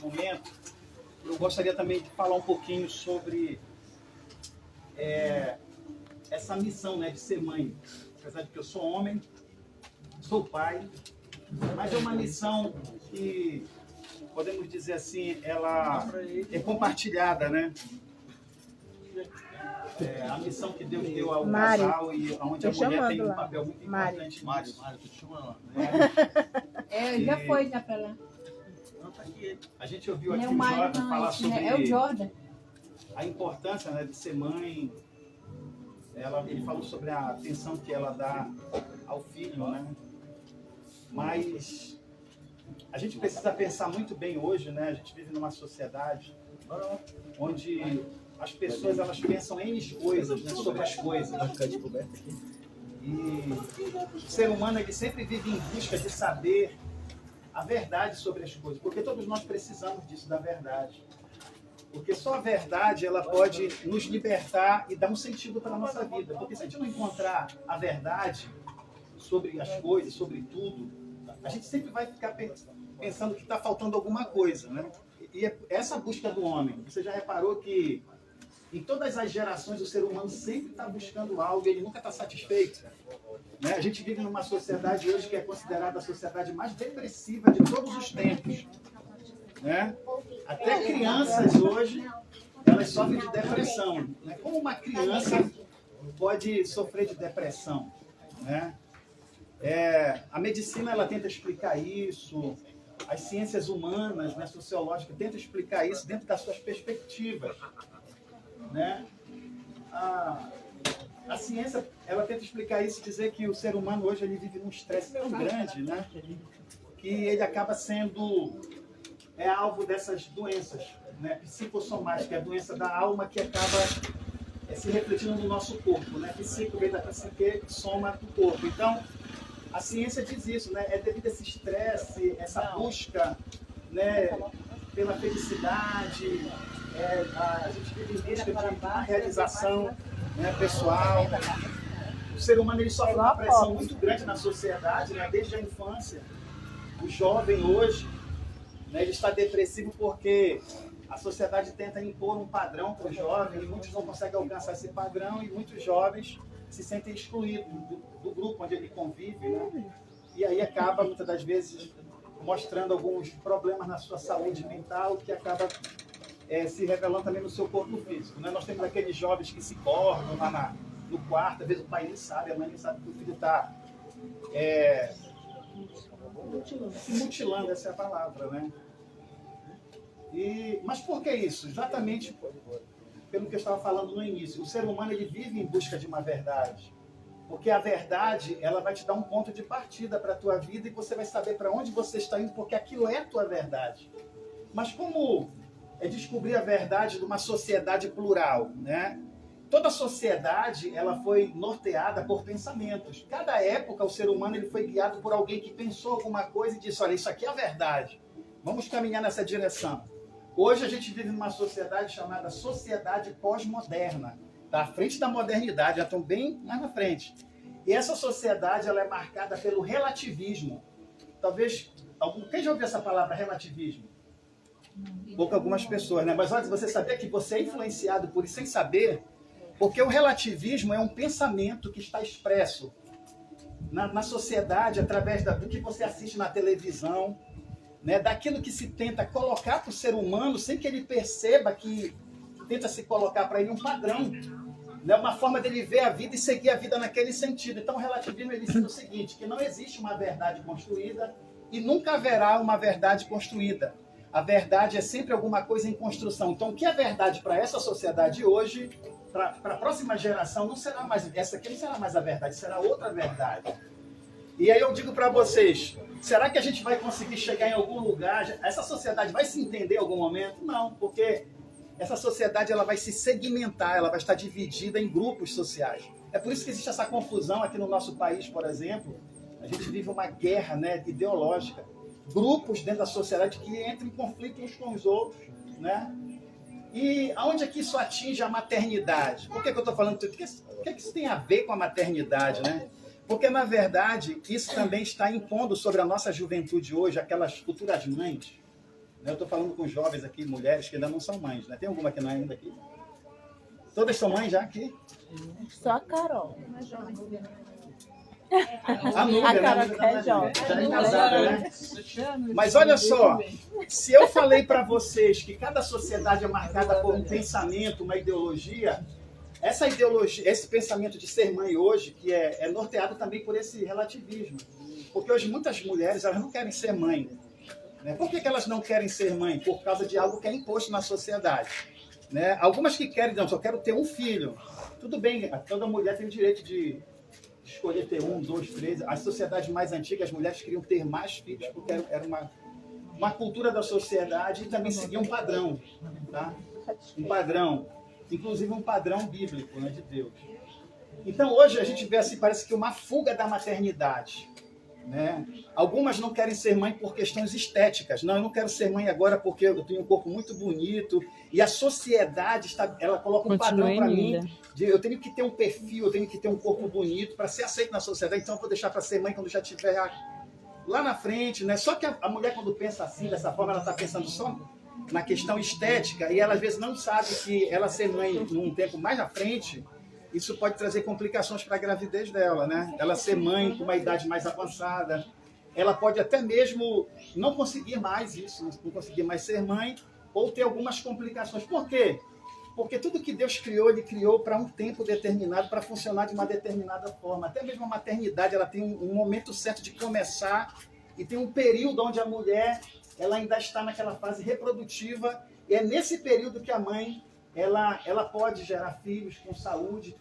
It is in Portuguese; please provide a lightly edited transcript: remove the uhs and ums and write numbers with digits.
momento, eu gostaria também de falar um pouquinho sobre essa missão, né, de ser mãe. Apesar de que eu sou homem, sou pai, mas é uma missão que, podemos dizer assim, ela é compartilhada, né? A missão que Deus deu ao casal e onde a mulher tem um papel muito importante. Mário, tô te chamando. Já foi já pra lá. Não, tá aqui. A gente ouviu aqui É o Jordan falar sobre é o Jordan. a importância, né, de ser mãe. Ele falou sobre a atenção que ela dá ao filho, né? Mas a gente precisa pensar muito bem hoje, né? A gente vive numa sociedade onde as pessoas elas pensam em coisas, né, sobre as coisas. E o ser humano ele sempre vive em busca de saber a verdade sobre as coisas, porque todos nós precisamos disso, da verdade. Porque só a verdade ela pode nos libertar e dar um sentido para a nossa vida. Porque se a gente não encontrar a verdade sobre as coisas, sobre tudo, a gente sempre vai ficar pensando que está faltando alguma coisa, né? E essa busca do homem, você já reparou que em todas as gerações o ser humano sempre está buscando algo e ele nunca está satisfeito, né? A gente vive numa sociedade hoje que é considerada a sociedade mais depressiva de todos os tempos, né? Até crianças hoje, elas sofrem de depressão, né? Como uma criança pode sofrer de depressão, né? A medicina ela tenta explicar isso, as ciências humanas, né, sociológicas, tentam explicar isso dentro das suas perspectivas, né? A ciência ela tenta explicar isso, dizer que o ser humano hoje ele vive num estresse tão grande, né, que ele acaba sendo alvo dessas doenças, né, psicossomáticas, que é a doença da alma que acaba se refletindo no nosso corpo, né? Psico vem da psique, soma do corpo. Então, a ciência diz isso, né? É devido a esse estresse, essa busca, né, pela felicidade, a gente vive em busca de uma realização, né, pessoal. O ser humano ele sofre uma pressão muito grande na sociedade, né, desde a infância. O jovem hoje, né, ele está depressivo porque a sociedade tenta impor um padrão para o jovem e muitos não conseguem alcançar esse padrão e muitos jovens se sentem excluídos do grupo onde ele convive, né? E aí acaba, muitas das vezes, mostrando alguns problemas na sua saúde mental que acaba se revelando também no seu corpo físico, né? Nós temos aqueles jovens que se cortam lá no quarto, às vezes o pai nem sabe, a mãe nem sabe que o filho está se mutilando, essa é a palavra, né? Mas por que isso? Exatamente pelo que eu estava falando no início. O ser humano ele vive em busca de uma verdade. Porque a verdade ela vai te dar um ponto de partida para a tua vida e você vai saber para onde você está indo, porque aquilo é a tua verdade. Mas como descobrir a verdade de uma sociedade plural, né? Toda sociedade ela foi norteada por pensamentos. Cada época o ser humano ele foi guiado por alguém que pensou alguma coisa e disse, olha, isso aqui é a verdade. Vamos caminhar nessa direção. Hoje a gente vive numa sociedade chamada sociedade pós-moderna. Está à frente da modernidade, já estão bem mais na frente. E essa sociedade ela é marcada pelo relativismo. Talvez, quem já ouviu essa palavra relativismo? Algumas pessoas, né? Mas olha, você sabia que você é influenciado por isso sem saber? Porque o relativismo é um pensamento que está expresso na sociedade através do que você assiste na televisão, né, daquilo que se tenta colocar para o ser humano sem que ele perceba que tenta se colocar para ele um padrão, né, uma forma dele ver a vida e seguir a vida naquele sentido. Então o relativismo ele diz o seguinte, que não existe uma verdade construída e nunca haverá uma verdade construída. A verdade é sempre alguma coisa em construção. Então o que é verdade para essa sociedade hoje, para a próxima geração, não será mais, essa aqui não será mais a verdade, será outra verdade. E aí eu digo para vocês, será que a gente vai conseguir chegar em algum lugar? Essa sociedade vai se entender em algum momento? Não, porque essa sociedade ela vai se segmentar, ela vai estar dividida em grupos sociais. É por isso que existe essa confusão aqui no nosso país, por exemplo. A gente vive uma guerra, né, ideológica. Grupos dentro da sociedade que entram em conflito uns com os outros, né? E aonde é que isso atinge a maternidade? Por que eu estou falando tudo? O que isso tem a ver com a maternidade, né? Porque, na verdade, isso também está impondo sobre a nossa juventude hoje, aquelas futuras mães, né? Eu estou falando com jovens aqui, mulheres que ainda não são mães, né? Tem alguma que não é ainda aqui? Todas são mães já aqui? Só a Carol. A Núbia, A né? Carol A Núbia que é tá jovem. já é casada, né? Mas olha só, se eu falei para vocês que cada sociedade é marcada por um pensamento, uma ideologia, essa ideologia, esse pensamento de ser mãe hoje, que é norteado também por esse relativismo. Porque hoje muitas mulheres elas não querem ser mãe. Né? Por que elas não querem ser mãe? Por causa de algo que é imposto na sociedade. Né? Algumas que querem, não, só quero ter um filho. Tudo bem, toda mulher tem o direito de escolher ter 1, 2, 3. As sociedades mais antigas, as mulheres queriam ter mais filhos, porque era uma cultura da sociedade e também seguia um padrão. Tá? Um padrão, inclusive um padrão bíblico, né, de Deus. Então hoje a gente vê assim, parece que uma fuga da maternidade. Né? Algumas não querem ser mãe por questões estéticas. Não, eu não quero ser mãe agora porque eu tenho um corpo muito bonito. E a sociedade ela coloca um padrão para mim. Eu tenho que ter um perfil, eu tenho que ter um corpo bonito para ser aceito na sociedade. Então eu vou deixar para ser mãe quando já estiver lá na frente. Né? Só que a mulher, quando pensa assim, dessa forma, ela está pensando só na questão estética. E ela às vezes não sabe que ela ser mãe num tempo mais à frente, isso pode trazer complicações para a gravidez dela, né? Ela ser mãe com uma idade mais avançada, ela pode até mesmo não conseguir mais isso, não conseguir mais ser mãe, ou ter algumas complicações. Por quê? Porque tudo que Deus criou, Ele criou para um tempo determinado, para funcionar de uma determinada forma. Até mesmo a maternidade, ela tem um momento certo de começar e tem um período onde a mulher ela ainda está naquela fase reprodutiva, e é nesse período que a mãe ela pode gerar filhos com saúde.